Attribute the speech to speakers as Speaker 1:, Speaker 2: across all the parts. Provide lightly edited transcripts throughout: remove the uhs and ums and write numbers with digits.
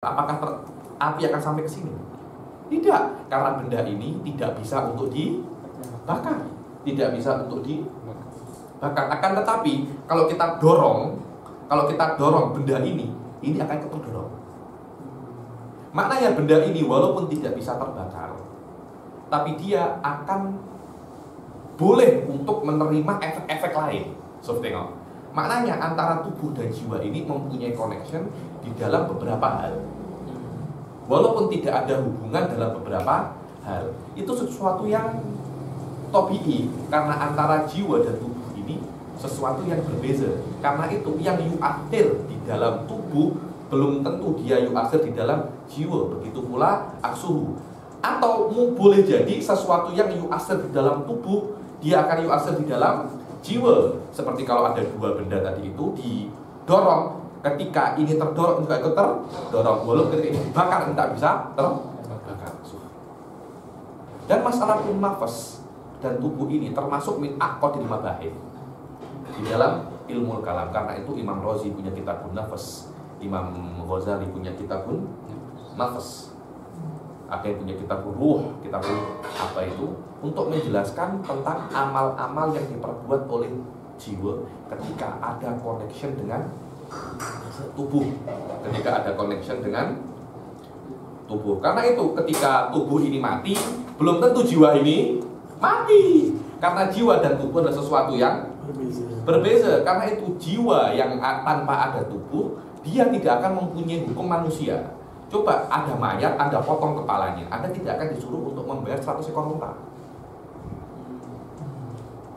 Speaker 1: Apakah api akan sampai ke sini? Tidak, karena benda ini tidak bisa untuk dibakar, tidak bisa untuk dibakar. Akan tetapi kalau kita dorong benda ini akan terdorong. Maknanya benda ini walaupun tidak bisa terbakar, tapi dia akan boleh untuk menerima efek-efek lain. So, tengok. Maknanya antara tubuh dan jiwa ini mempunyai connection di dalam beberapa hal. Walaupun tidak ada hubungan dalam beberapa hal, itu sesuatu yang tabii, karena antara jiwa dan tubuh ini sesuatu yang berbeza. Karena itu yang yu'athir di dalam tubuh belum tentu dia yu'athir di dalam jiwa. Begitu pula aksuhu. Atau boleh jadi sesuatu yang yu'athir di dalam tubuh, dia akan yu'athir di dalam jiwa. Seperti kalau ada dua benda tadi itu didorong, ketika ini terdorong juga ikut terdorong, walaupun ketika ini dibakar tidak bisa terbakar. Dan masalah nafas dan tubuh ini termasuk min aqdil mabahith di dalam ilmu kalam. Karena itu Imam Razi punya kitabun nafas, Imam Ghazali punya kitabun nafas, ada yang punya kitabun ruh, kitabun apa itu, untuk menjelaskan tentang amal-amal yang diperbuat oleh jiwa ketika ada connection dengan tubuh, ketika ada connection dengan tubuh. Karena itu ketika tubuh ini mati, belum tentu jiwa ini mati, karena jiwa dan tubuh adalah sesuatu yang berbeza. Karena itu jiwa yang tanpa ada tubuh, dia tidak akan mempunyai hukum manusia. Coba ada mayat, Anda potong kepalanya, Anda tidak akan disuruh untuk membayar 100 ekor unta.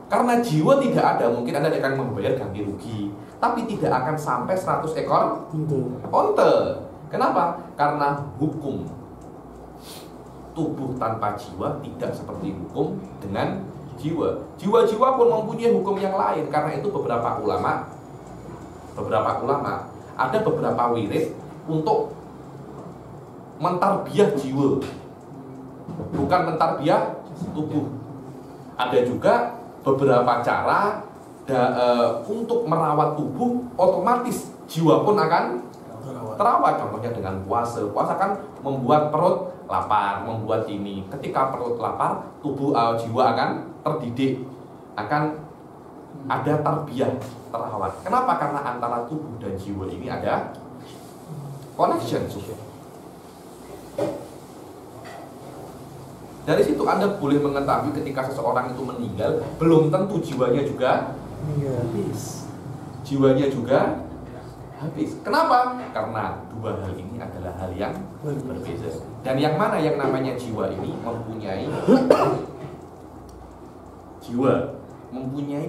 Speaker 1: Karena jiwa tidak ada, mungkin Anda akan membayar ganti rugi, tapi tidak akan sampai 100 ekor unta. Kenapa? Karena hukum tubuh tanpa jiwa tidak seperti hukum dengan jiwa. Jiwa-jiwa pun mempunyai hukum yang lain. Karena itu beberapa ulama ada beberapa wirid untuk mentarbiyah jiwa, bukan mentarbiyah tubuh. Ada juga beberapa cara untuk merawat tubuh, otomatis jiwa pun akan terawat. Contohnya dengan puasa. Puasa kan membuat perut lapar, membuat ini. Ketika perut lapar, tubuh jiwa akan terdidik, akan ada tarbiyah, terawat. Kenapa? Karena antara tubuh dan jiwa ini ada connection. Dari situ Anda boleh mengetahui ketika seseorang itu meninggal, belum tentu jiwanya juga habis. Jiwanya juga habis. Kenapa? Karena dua hal ini adalah hal yang berbeza. Dan yang mana yang namanya jiwa ini mempunyai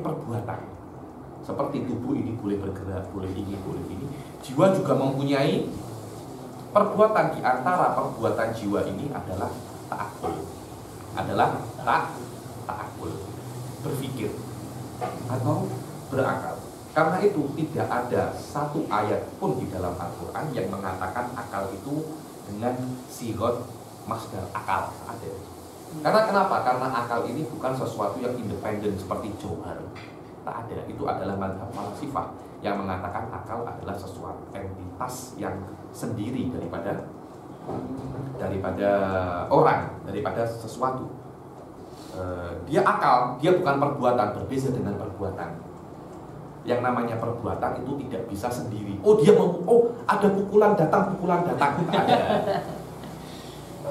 Speaker 1: perbuatan. Seperti tubuh ini boleh bergerak, boleh ini, boleh ini. Jiwa juga mempunyai perbuatan. Di antara perbuatan jiwa ini adalah ta'akul. Ta'akul, berpikir atau berakal. Karena itu tidak ada satu ayat pun di dalam Al-Quran yang mengatakan akal itu dengan sigot masdar akal. Ada. Karena kenapa? Karena akal ini bukan sesuatu yang independen seperti jauhar. Tak ada. Itu adalah madhab falasifah yang mengatakan akal adalah sesuatu entitas yang sendiri daripada orang, daripada sesuatu. Dia akal, dia bukan perbuatan, berbeza dengan perbuatan. Yang namanya perbuatan itu tidak bisa sendiri. Ada pukulan datang. Ada.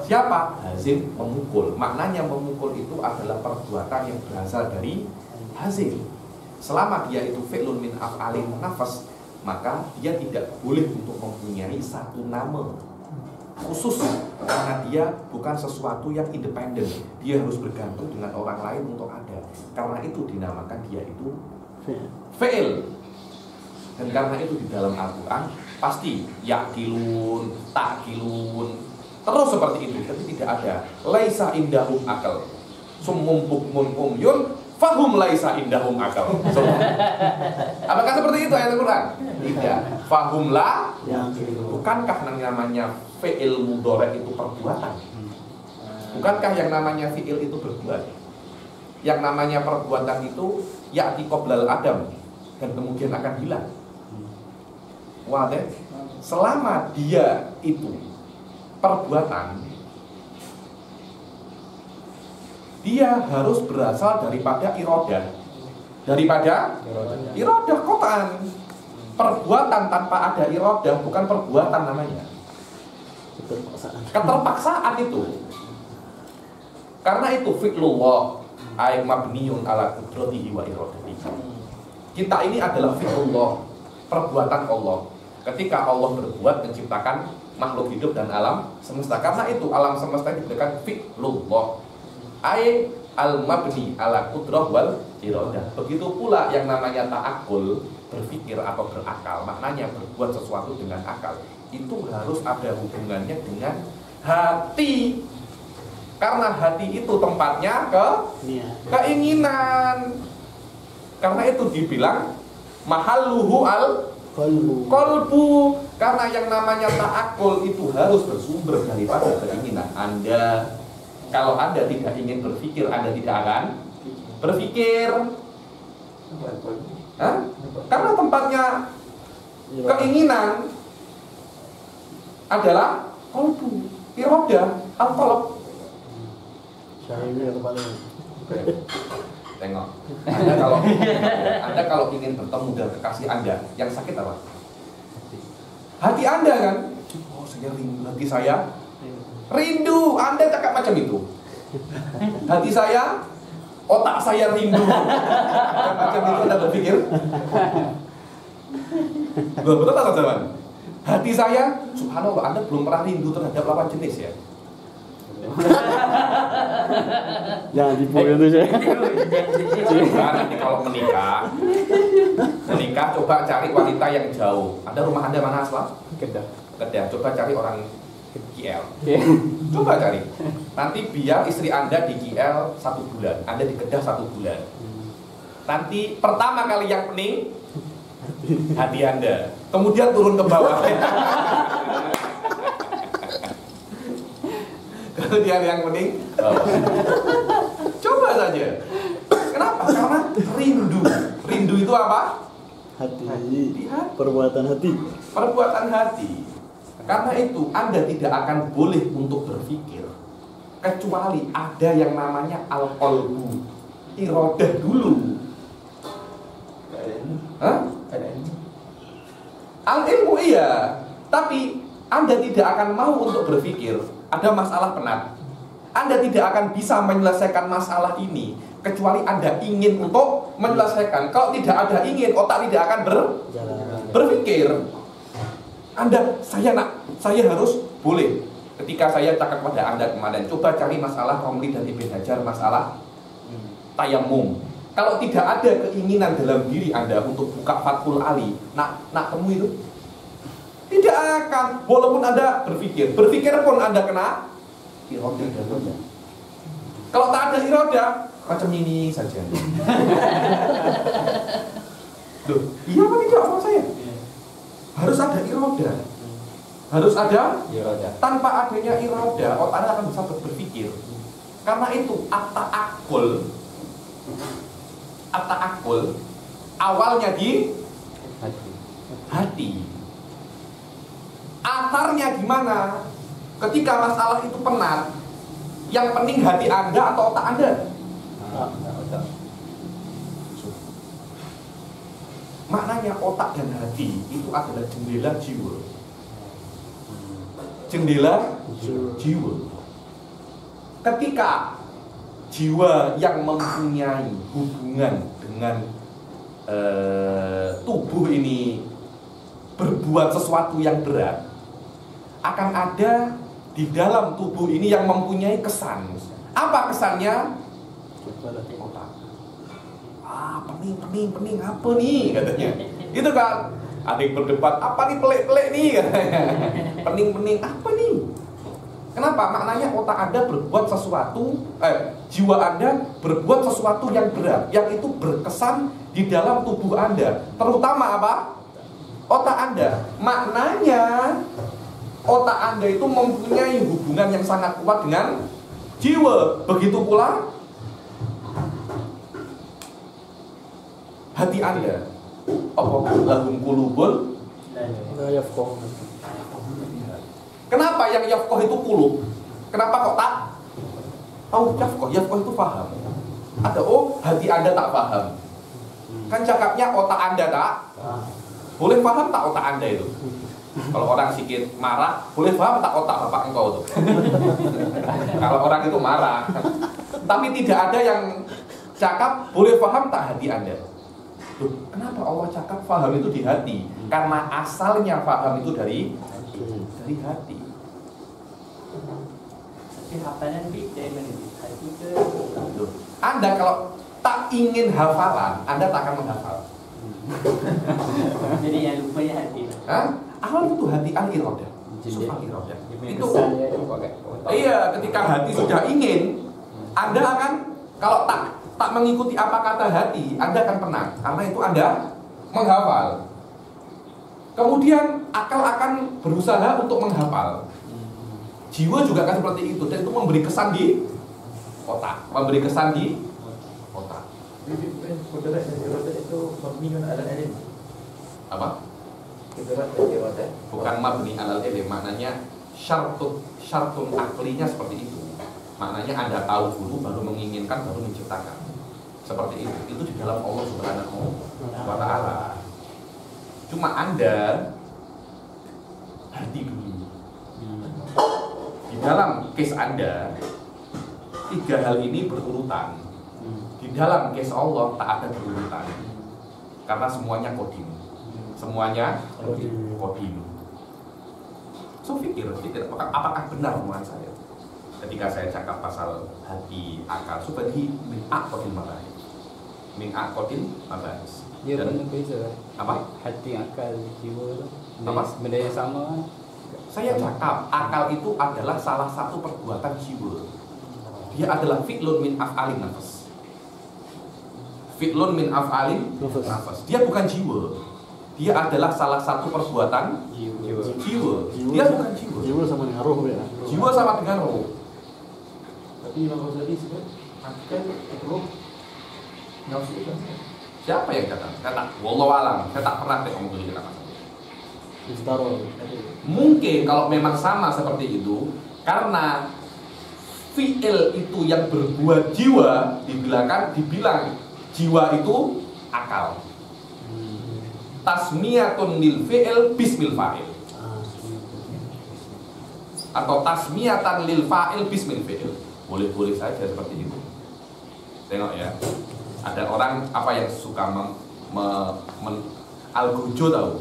Speaker 1: Siapa? Hazim memukul. Maknanya memukul itu adalah perbuatan yang berasal dari hazim. Selama dia itu fi'lun min af'alin nafas, maka dia tidak boleh untuk mempunyai satu nama khusus, karena dia bukan sesuatu yang independen. Dia harus bergantung dengan orang lain untuk ada. Karena itu dinamakan dia itu fi'il. Dan karena itu di dalam Al-Quran pasti yakilun, takilun, terus seperti itu. Tapi tidak ada laisa indahum akal, summum bukmun umyun fahum laisa indahum akal. Apakah seperti itu ayat Al-Quran? Tidak. Fahum la, bukankah namanya fi'il mudhari itu perbuatan? Bukankah yang namanya fi'il itu berbuat? Yang namanya perbuatan itu ya'ti qoblal adam, dan kemudian akan hilang. Wadah. selama dia itu perbuatan, dia harus berasal daripada irodah. Daripada irodah kotaan. Perbuatan tanpa ada irodah bukan perbuatan namanya. Keterpaksaan itu. Karena itu fi'lullah ay mabniun ala qudratihi wa iradatihi. Kita ini adalah fi'lullah, perbuatan Allah. Ketika Allah berbuat menciptakan makhluk hidup dan alam semesta. Karena itu alam semesta diberikan fi'lullah ay al-mabni ala qudrah wal iradah. Begitu pula yang namanya ta'akul, berpikir atau berakal, maknanya berbuat sesuatu dengan akal. Itu harus ada hubungannya dengan hati. Karena hati itu tempatnya keinginan. Karena itu dibilang mahalluhu al-qalbu. Karena yang namanya ta'akul itu harus bersumber daripada keinginan Anda. Kalau Anda tidak ingin berpikir, Anda tidak akan berpikir. Hah? Karena tempatnya keinginan adalah qalbu, iradah, al-qalb. Tengok. Anda kalau ingin bertemu dengan kekasih Anda, yang sakit apa? Hati Anda kan? Oh, saya rindu, hati saya rindu. Anda cakap macam itu. Hati saya, otak saya rindu. Macam itu Anda berpikir? Betul tak teman-teman? Hati saya, subhanallah, Anda belum pernah rindu terhadap lawan jenis ya?
Speaker 2: Jangan dipoyo tuh saya.
Speaker 1: Nanti kalau menikah coba cari wanita yang jauh. Ada rumah Anda mana asal?
Speaker 2: Kedah.
Speaker 1: Coba cari orang KL. Coba cari. Nanti biar istri Anda di KL 1 bulan, Anda di Kedah 1 bulan. Nanti pertama kali yang pening hati Anda, kemudian turun ke bawah. Kemudian yang penting coba saja. Kenapa? Karena rindu. Rindu itu apa?
Speaker 2: Hati. Perbuatan hati.
Speaker 1: Perbuatan hati. Karena itu Anda tidak akan boleh untuk berpikir kecuali ada yang namanya al-qalbu, iradah dulu. Hah? Al-ilmu iya, tapi Anda tidak akan mau untuk berpikir. Ada masalah penat, Anda tidak akan bisa menyelesaikan masalah ini kecuali Anda ingin untuk menyelesaikan. Kalau tidak ada ingin, otak tidak akan berpikir. Saya harus boleh. Ketika saya cakap pada Anda kemarin, coba cari masalah Romli dan Ibn Hajar, masalah tayamum. Kalau tidak ada keinginan dalam diri Anda untuk buka Fathul Ali, nak temu itu tidak akan, walaupun Anda berpikir pun Anda kena irodah dalamnya. Kalau tak ada irodah, macam ini saja. Loh, iya apa tidak sama saya? Harus ada irodah. Harus ada irodah. Tanpa adanya irodah, otak Anda akan bisa berpikir. Karena itu at-ta'akul awalnya di hati. Akarnya gimana? Ketika masalah itu penat, yang penting hati Anda atau otak Anda? Maknanya otak dan hati itu adalah jendela jiwa. Jendela jiwa. Ketika jiwa yang mempunyai hubungan dengan tubuh ini berbuat sesuatu yang berat, akan ada di dalam tubuh ini yang mempunyai kesan. Apa kesannya? Otak. Pening, apa nih katanya. Itu kan. Ada yang berdebat, apa nih pelik-pelik nih katanya. Pening, apa nih? Kenapa? Maknanya otak Anda berbuat sesuatu, jiwa Anda berbuat sesuatu yang berat, yang itu berkesan di dalam tubuh Anda. Terutama apa? Otak Anda. Maknanya otak Anda itu mempunyai hubungan yang sangat kuat dengan jiwa. Begitu pula hati Anda. Apa lahum qulubun Kenapa yang yafqah itu qulub? Kenapa kok tak tahu yafqah? Yafqah itu paham. Ada hati Anda tak paham. Kan cakapnya otak Anda tak boleh paham tak otak Anda itu. Kalau orang sikit marah, boleh paham tak otak bapak engkau itu. Kalau orang itu marah, tapi tidak ada yang cakap boleh paham tak hati Anda. Loh, kenapa Allah cakap paham itu di hati? Karena asalnya paham itu dari hati.
Speaker 3: Tapi hafalan dari mana? Hati ke
Speaker 1: Loh, Anda kalau tak ingin hafalan, Anda tak akan menghafal.
Speaker 3: jadi yang lupanya hati lah.
Speaker 1: Hah? Awal itu hati al-iradah. Al-iradah. Itu iya, ketika hati sudah ingin, Anda akan kalau tak mengikuti apa kata hati, Anda akan tenang karena itu Anda menghafal. Kemudian akal akan berusaha untuk menghafal. Jiwa juga akan seperti itu dan itu memberi kesan di otak, memberi kesan di otak.
Speaker 4: Kudrat dan iradah itu mabniun ala ilm.
Speaker 1: Apa?
Speaker 4: Kudrat dan iradah
Speaker 1: Bukan mabni alal ilm, maknanya syartun aklinya seperti itu. Maknanya Anda tahu dulu baru menginginkan baru menciptakan. Seperti itu. Itu di dalam Allah Subhanahu wa taala. Cuma Anda hati dulu. Di dalam case Anda tiga hal ini berurutan. Di dalam case Allah tak ada berurutan. Karena semuanya kodim. Semuanya kodim. So pikir apakah benar omongan saya ketika saya cakap pasal hati akal subhanhi min aqdil mabahis. Min aqdil mabahis.
Speaker 5: Dia benar beza.
Speaker 1: Apa?
Speaker 5: Hati, akal, jiwa tu.
Speaker 1: Apa?
Speaker 5: Benda yang sama.
Speaker 1: Saya cakap akal itu adalah salah satu perbuatan jiwa. Dia adalah fi'lun min af'alin nafas. Fi'lun min af'alin nafas. Dia bukan jiwa. Dia adalah salah satu perbuatan jiwa. Dia bukan jiwa.
Speaker 2: Jiwa sama dengan roh ya.
Speaker 1: Jiwa sama dengan roh.
Speaker 4: Tapi Imam Ghazali sebut akal, roh, nafsu kan.
Speaker 1: Siapa yang kata? Kata, wallahu alam. Saya tak pernah ngomong begini kata.
Speaker 2: Istaro.
Speaker 1: Mungkin kalau memang sama seperti itu, karena fi'il itu yang berbuat jiwa, dibilang jiwa itu akal. Tasmiyatun lil fi'il bismil fa'il. Atau tasmiyatan lil fa'il bismil fi'il. Boleh-boleh saja seperti itu. Tengok ya. Ada orang apa yang suka al-gujo tahu?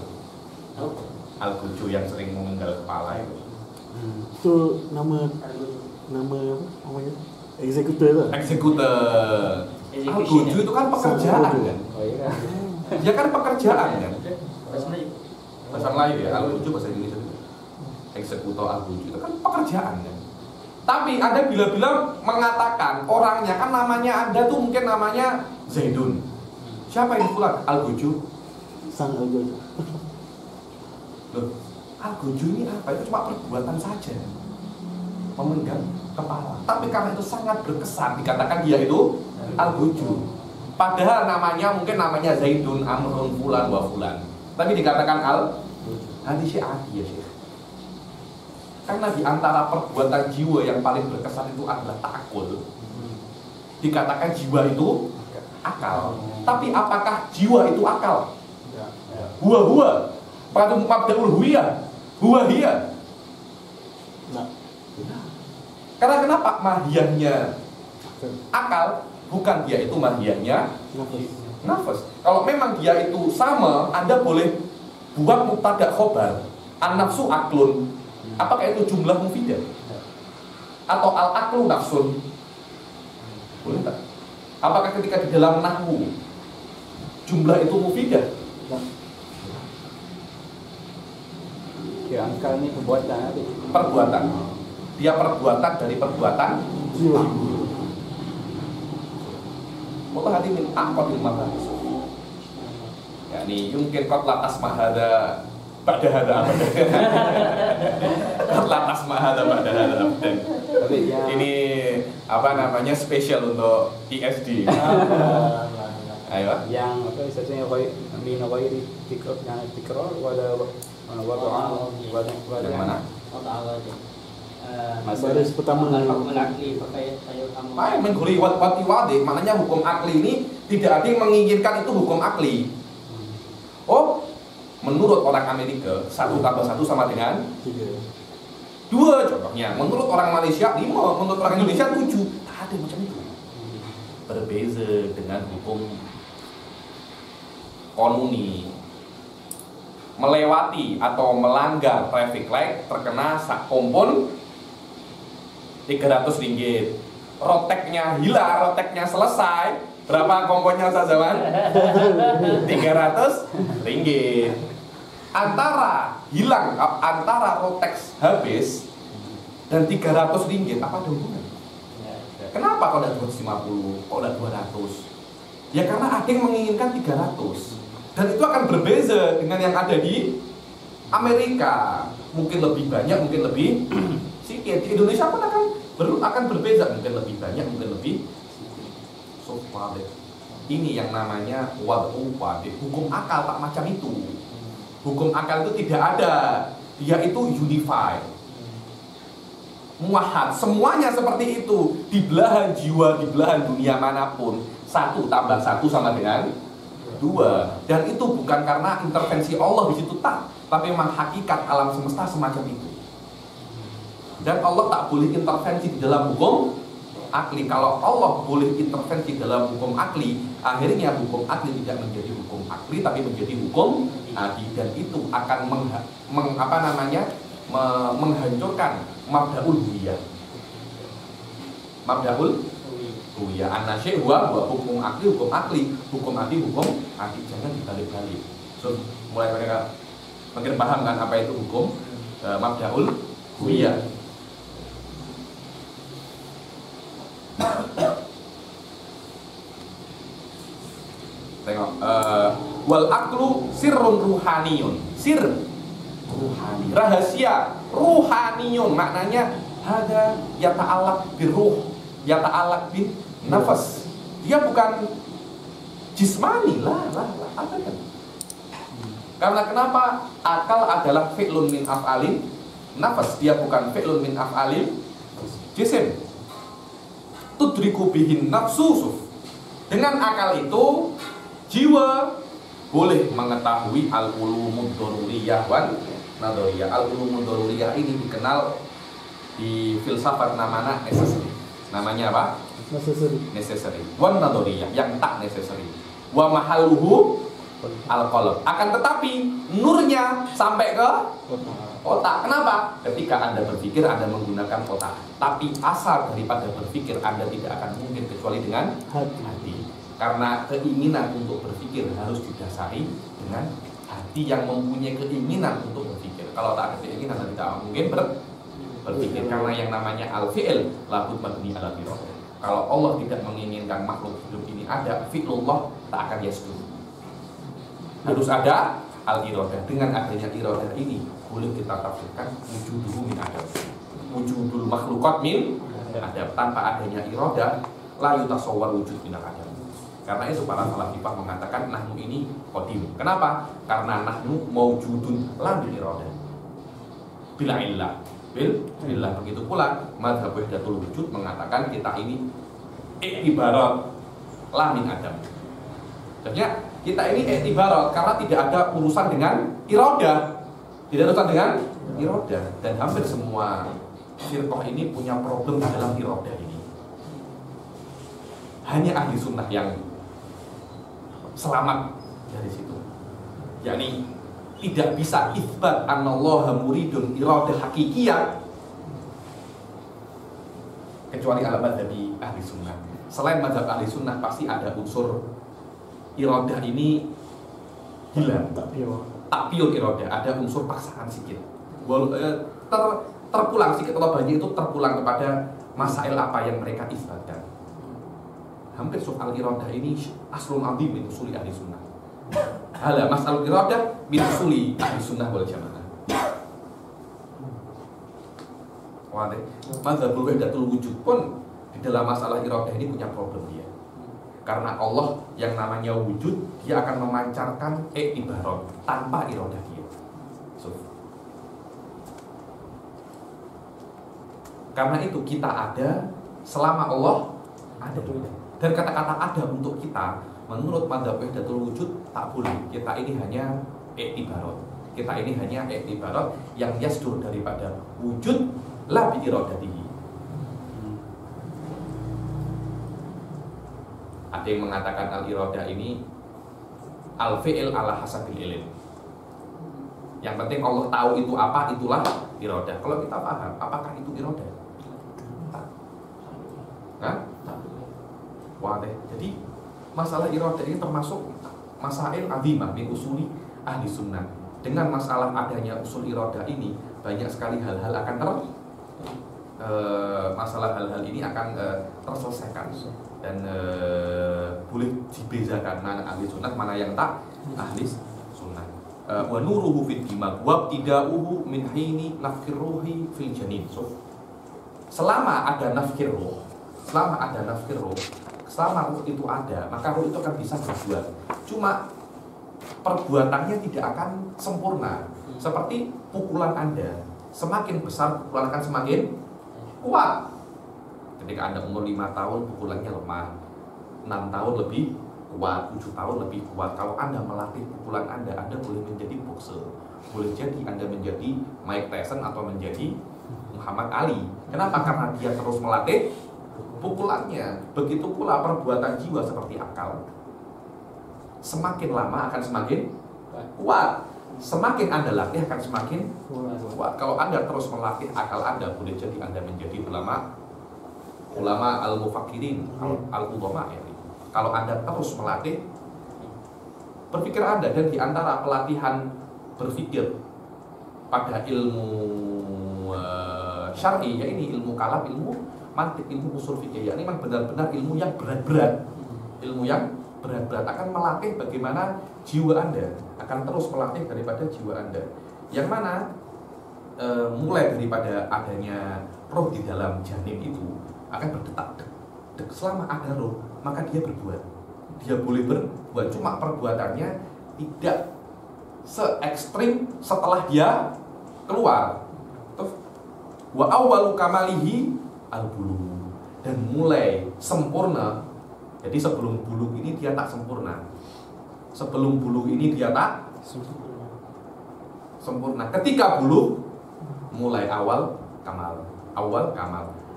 Speaker 1: Al-gujo yang sering memenggal kepala itu.
Speaker 2: Itu nama apa namanya? Eksekutor tu.
Speaker 1: Eksekutor. Al-gujo itu kan pekerjaan kan?
Speaker 5: Oh iya.
Speaker 1: Ya kan pekerjaan kan?
Speaker 3: Bahasa Melayu.
Speaker 1: Bahasa Melayu ya, al-gujo bahasa Indonesia juga. Eksekutor al-gujo itu kan pekerjaan kan? Tapi Anda bila-bila mengatakan orangnya kan namanya Anda tuh mungkin namanya Zaidun. Siapa yang pula al-gujo?
Speaker 2: Sang algojo.
Speaker 1: Loh, al-gujo ini apa? Itu cuma perbuatan saja. Memegang kepala. Tapi karena itu sangat berkesan dikatakan dia itu al-gujo. Padahal mungkin namanya Zaidun, Amrun, Fulan, wa Fulan. Tapi dikatakan hadis adi ya Syekh. Karena di antara perbuatan jiwa yang paling berkesan itu adalah ta'akul. Dikatakan jiwa itu akal. Tapi apakah jiwa itu akal? Huwa. Pada mabda'ul huwiyah. Huwa hiya.
Speaker 2: Nah,
Speaker 1: Karena kenapa mahiyahnya akal? Bukan dia itu mahiyahnya nafas. Kalau memang dia itu sama, Anda boleh buat mubtada khobar. An-nafsu aklun. Apakah itu jumlah mufidah? Atau al-aklu nafsun? Boleh tak? Apakah ketika di dalam nahwu jumlah itu mufidah?
Speaker 5: Kira akal ni perbuatan apa?
Speaker 1: Perbuatan. Dia perbuatan dari perbuatan
Speaker 2: jiwa.
Speaker 1: Mutahadi min aqdil mabahis. Yani yumkin qatla tasmahada ba'da hada abadan. Qatla tasmahada ba'da hada abadan.
Speaker 5: Tapi yang
Speaker 1: Ini apa namanya spesial untuk ISD. Ayo.
Speaker 5: yang apa istilahnya min ghairi tikrar wala wada'an
Speaker 1: Yang mana?
Speaker 3: Allah Taala aja.
Speaker 2: Baris pertama.
Speaker 3: Hukum akli pakai tayo kamu.
Speaker 1: Baik, mengguli wati, maknanya hukum akli ini tidak ada yang menginginkan itu hukum akli. Oh, menurut orang Amerika 1 tambah 1 sama dengan 2 contohnya. Menurut orang Malaysia 5, menurut orang Indonesia 7. Tak ada macam itu. Berbeza dengan hukum konuni. Melewati atau melanggar traffic light terkena sak kompon 300 ringgit. Roteknya hilang, roteknya selesai. Berapa komponnya Ustaz Zaman? 300 ringgit. Antara hilang, antara rotek habis dan 300 ringgit, apa ada hubungan? Kenapa kok tidak 250, kok tidak 200? Ya karena ada yang menginginkan 300. Dan itu akan berbeza dengan yang ada di Amerika. Mungkin lebih banyak, mungkin lebih sedikit. Di Indonesia pun akan berbeza, mungkin lebih banyak, mungkin lebih sedikit. Ini yang namanya wad'u wadih. Hukum akal tak macam itu. Hukum akal itu tidak ada. Dia itu unified, muahad, semuanya seperti itu. Di belahan jiwa, di belahan dunia manapun, 1 tambah 1 sama dengan 2. Dan itu bukan karena intervensi Allah di situ, tak, tapi memang hakikat alam semesta semacam itu. Dan Allah tak boleh intervensi di dalam hukum akli. Kalau Allah boleh intervensi dalam hukum akli, akhirnya hukum akli tidak menjadi hukum akli, tapi menjadi hukum adi. Dan itu akan menghancurkan mabda'ul huwiyah. Mabda'ul huwiyah. An-nasy' huwa hukum akli, hukum akli, hukum adi, hukum adi. Jangan dibalik-balik. So, mulai mereka makin paham kan apa itu hukum mabda'ul huwiyah. Tengok, wal aklu sirrun ruhaniyun. Sir ruhani, rahasia ruhaniyun, maknanya hada yata'allaq biruh, yata'allaq bin nafas. Dia bukan jismani lah, apa kan? Karena kenapa? Akal adalah fi'lun min af'alin nafas, dia bukan fi'lun min af'alin jisim. Tudriku bihin nafsu. Dengan akal itu jiwa boleh mengetahui al-ulumud daruriyah wan nadhariyah. Al-ulumud daruriyah ini dikenal di filsafat namanya necessary. Namanya apa? Necessary. Wan nadhariyah, yang tak necessary. Wa mahalluhu al-qalb. Akan tetapi nurnya sampai ke otak. Kenapa? Ketika Anda berpikir, Anda menggunakan otak. Tapi asal daripada berpikir, Anda tidak akan mungkin kecuali dengan hati. Karena keinginan untuk berpikir harus didasari dengan hati yang mempunyai keinginan untuk berpikir. Kalau tak ada keinginan, Anda tidak mungkin berpikir. Karena yang namanya al-fi'il labud mabni ala iradah. Kalau Allah tidak menginginkan makhluk hidup ini ada, fi'lullah tak akan yasdud. Harus ada al-iradah. Dengan adanya iradah ini boleh kita tafsirkan wujuduhu min adam. Wujudul makhlukat min adam. Tanpa adanya iradah la yutasawwar wujud min adam. Karena itu para falsafah mengatakan nahnu ini qadim. Kenapa? Karena nahnu maujudun la bil iradah. Bila illah. Bila begitu pula mazhab wahdatul wujud mengatakan kita ini iktibarat la min adam. Artinya kita ini iktibarat karena tidak ada urusan dengan iradah. Tidak urusan dengan iradah. Dan hampir semua firqah ini punya problem dalam iradah ini. Hanya ahli sunnah yang selamat dari situ. Yakni tidak bisa itsbat anallaha muridun iradah hakikiyah kecuali ala madzhabi ahli sunnah. Selain madzhab ahli sunnah pasti ada unsur iradah ini hilang. Tak pure iradah, ada unsur paksaan sedikit. Terpulang sedikit atau banyak itu terpulang kepada masail apa yang mereka isbatkan. Hampir soal iradah ini aslun azim min usuli ahli sunnah. Hala masalah iradah min usuli ahli sunnah wal jamaah. Wadah, mazhabul wahdatul wujud pun di dalam masalah iradah ini punya problem dia. Karena Allah yang namanya wujud, dia akan memancarkan ibarat tanpa iradah dia. So, Karena itu kita ada selama Allah ada. Dan kata-kata ada untuk kita menurut madzhab wahdatul wujud tak boleh. Kita ini hanya i'tibarat. Kita ini hanya i'tibarat yang yasdur daripada wujud la bi iradatihi. Ada yang mengatakan al-iradah ini al-fi'il ala hasabil ilm. Yang penting Allah tahu itu apa, itulah iradah. Kalau kita paham, apakah itu iradah? Tak. Hah? Wah deh. Jadi masalah iradah ini termasuk masail azimah min usuli ahli sunnah. Dengan masalah adanya usul iradah ini banyak sekali hal-hal akan masalah hal-hal ini akan terselesaikan dan boleh dibedakan mana ahli sunnah mana yang tak ahli sunnah. Wa nuruhu fid dimag wa tidauhu min hini nafkir ruhi fil janin. So, selama ada nafkir ruh, selama ruh itu ada, maka ruh itu akan bisa berbuat. Cuma perbuatannya tidak akan sempurna. Seperti pukulan Anda, semakin besar pukulan akan semakin kuat. Ketika Anda umur 5 tahun pukulannya lemah, 6 tahun lebih kuat, 7 tahun lebih kuat. Kalau Anda melatih pukulan Anda boleh menjadi boxer. Boleh jadi Anda menjadi Mike Tyson atau menjadi Muhammad Ali. Kenapa? Karena dia terus melatih pukulannya. Begitu pula perbuatan jiwa seperti akal. Semakin lama akan semakin kuat. Semakin Anda latih akan semakin kuat. Kalau Anda terus melatih akal Anda, boleh jadi Anda menjadi ulama al-mufakirin, al-ulama ya. Kalau Anda terus melatih berpikir Anda, dan di antara pelatihan berpikir pada ilmu syar'i, ya ini ilmu kalam, ilmu mantik, ilmu usul fikih, ya ini memang benar-benar ilmu yang berat-berat. Ilmu yang berat-berat akan melatih bagaimana jiwa Anda, akan terus melatih daripada jiwa Anda. Yang mana mulai daripada adanya roh di dalam janin itu akan berdetak. Selama ada roh, maka dia berbuat. Dia boleh berbuat, cuma perbuatannya tidak se-ekstrim setelah dia keluar. Wa awwalu kamalihi al-bulu. Dan mulai sempurna. Jadi sebelum bulu ini dia tak sempurna. Sebelum bulu ini dia tak sempurna. Ketika bulu mulai awal kamal.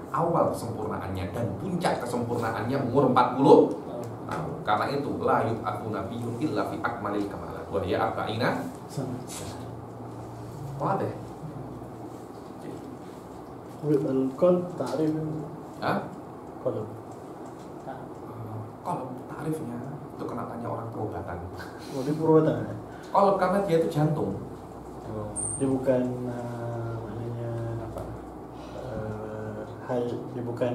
Speaker 1: Awal kesempurnaannya dan puncak kesempurnaannya umur 40 tahun. Karena itu la yub'atsu nabiyyun illa fi akmalil kamalat wa hiya arba'ina. Wadah.
Speaker 2: Al-qalb ta'rif.
Speaker 1: Hah?
Speaker 2: Qalb.
Speaker 1: Kalau tarifnya itu kena tanya orang perobatan.
Speaker 2: Oh, dia perobatan ya?
Speaker 1: Kalau karena dia itu jantung.
Speaker 2: Oh, dia bukan maknanya apa? Dia bukan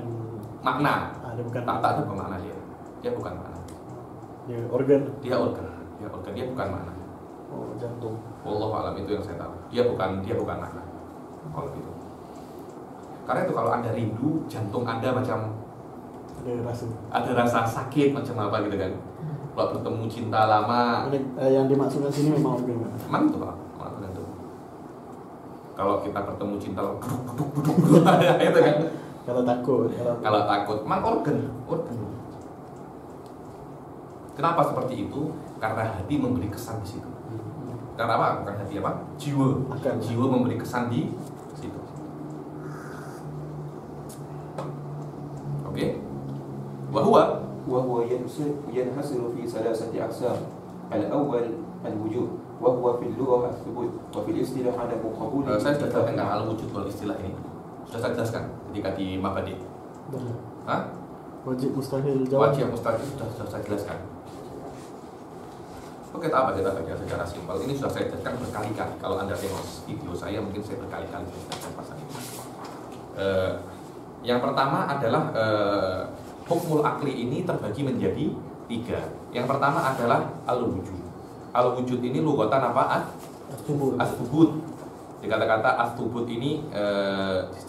Speaker 1: Makna.
Speaker 2: Dia bukan
Speaker 1: tak ada makna dia. Dia bukan makna.
Speaker 2: Dia organ.
Speaker 1: Dia organ. Dia bukan makna.
Speaker 2: Oh, jantung.
Speaker 1: Wallahu alam, itu yang saya tahu. Dia bukan makna. Kalau gitu. Karena itu kalau Anda rindu, jantung Anda macam ada rasa sakit macam apa gitu kan. Kalau bertemu cinta lama.
Speaker 2: Yang dimaksudkan sini memang organ.
Speaker 1: Memang itu Pak. Kalau kita bertemu cinta duduk itu kan.
Speaker 2: Kalau takut. Memang organ. Kenapa seperti itu? Karena hati memberi kesan di situ. Karena apa? Bukan hati apa? Jiwa. Jiwa memberi kesan di situ. Oke.
Speaker 6: وهو ينحصر في ثلاثة أقسام. الأول الوجود وهو في اللغة الثبوت وفي الاصطلاح عدم قبول.
Speaker 1: Saya sudah jelaskan al-wujud wal istilah ini. Sudah saya jelaskan ketika di Mabadi. Hah?
Speaker 2: Wajib mustahil jawab.
Speaker 1: Wajib mustahil sudah saya jelaskan. Oke, apa kita baca secara simpel. Ini sudah saya jelaskan berkali-kali. Kalau Anda tengok video saya, mungkin saya berkali-kali jelaskan pasal ini. Yang pertama adalah hukmul akli ini terbagi menjadi 3. Yang pertama adalah al-wujud. Al-wujud ini lugatan apa? As-thubut. Dikata-kata as-thubut ini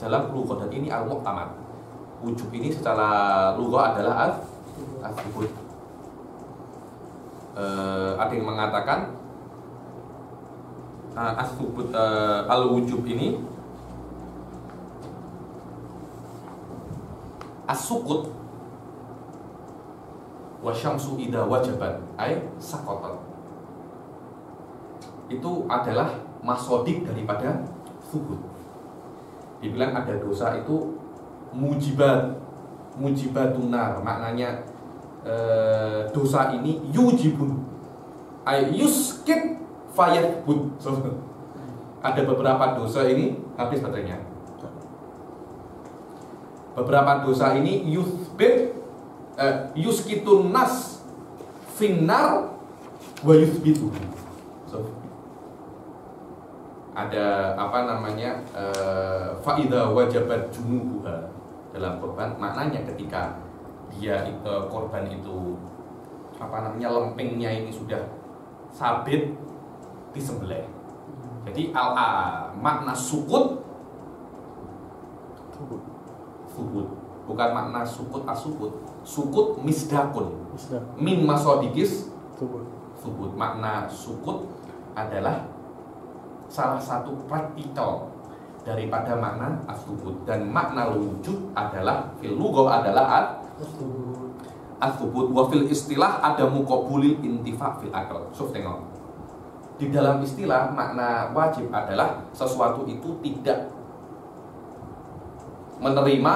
Speaker 1: dalam lughat ini al-mu'tamad. Wujud ini secara lughat adalah as-thubut. Ada yang mengatakan as-thubut al-wujud ini
Speaker 2: as-sukut wa syamsu idza wajabat ay saqatat. Itu adalah masodik daripada subut. Dibilang ada dosa itu mujibatun nar, maknanya dosa ini yujibun ay yuskit fayathbut. Ada beberapa dosa ini habis baterainya. Beberapa dosa ini yuskitun nas finnar wa yuthbitu. Ada apa namanya faida wajabat junubuha dalam korban, maknanya ketika dia korban itu apa namanya lempengnya ini sudah sabit disembelih. Jadi makna sukut subut, bukan makna sukut asukut. Sukut misdakun min masodikis subut. Makna sukut adalah salah satu praktikal daripada makna as-subut, dan makna wujud adalah fil lughah adalah as-subut wa fil istilah ada muqabulil intifa fil akal. Tengok. Di dalam istilah makna wajib adalah sesuatu itu tidak menerima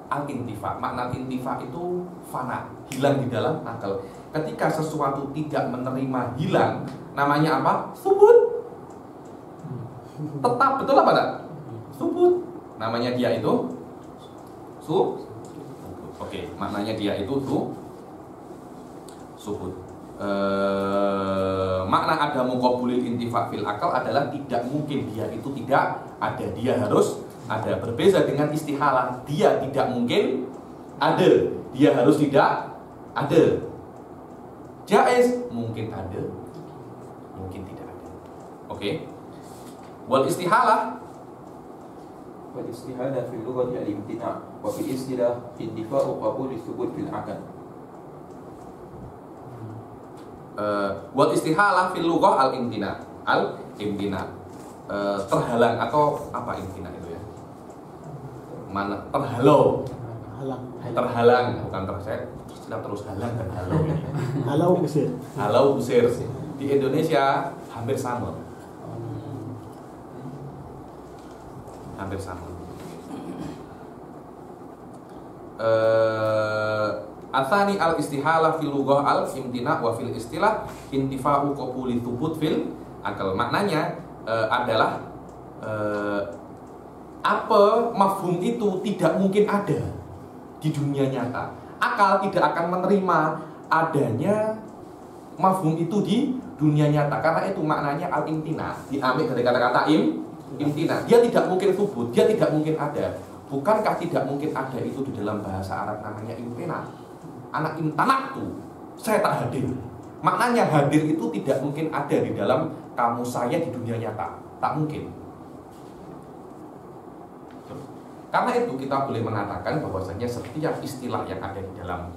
Speaker 2: al-intifa. Makna intifa itu fana, hilang di dalam akal. Ketika sesuatu tidak menerima hilang, namanya apa? Subut. Tetap, betul apa enggak? Subut. Namanya dia itu subut. Oke, maknanya dia itu subut. Makna ada muqabulil intifa fil akal adalah tidak mungkin dia itu tidak ada, dia harus ada. Berbeda dengan istihalah, dia tidak mungkin ada, dia harus tidak ada. Jaiz mungkin ada, mungkin tidak ada. Oke. Wal istihalah
Speaker 6: fil lughati al-imtina' wa fil istilah intifa'u qabul thubut fil aqal.
Speaker 2: Wal istihalah fil lughah al-imtina. Terhalang atau apa imtina itu ya? Mana terhalau. Terhalang bukan terus halang dan halau ini. Halau usir. Di Indonesia hampir sama. Hampir sama. Atsani al-istihalah fil lughah al-imtina' wa fil istilah intifa'u qabuli thubut fil akal. Maknanya adalah apa mafhum itu tidak mungkin ada di dunia nyata. Akal tidak akan menerima adanya mafhum itu di dunia nyata. Karena itu maknanya al-imtina', diambil dari kata-kata imtina. Dia tidak mungkin thubut, dia tidak mungkin ada. Bukankah tidak mungkin ada itu di dalam bahasa Arab namanya imtina? Anak imtanak tuh, saya tak hadir. Maknanya hadir itu tidak mungkin ada di dalam kamus saya di dunia nyata. Tak mungkin. Karena itu kita boleh mengatakan bahwasanya setiap istilah yang ada di dalam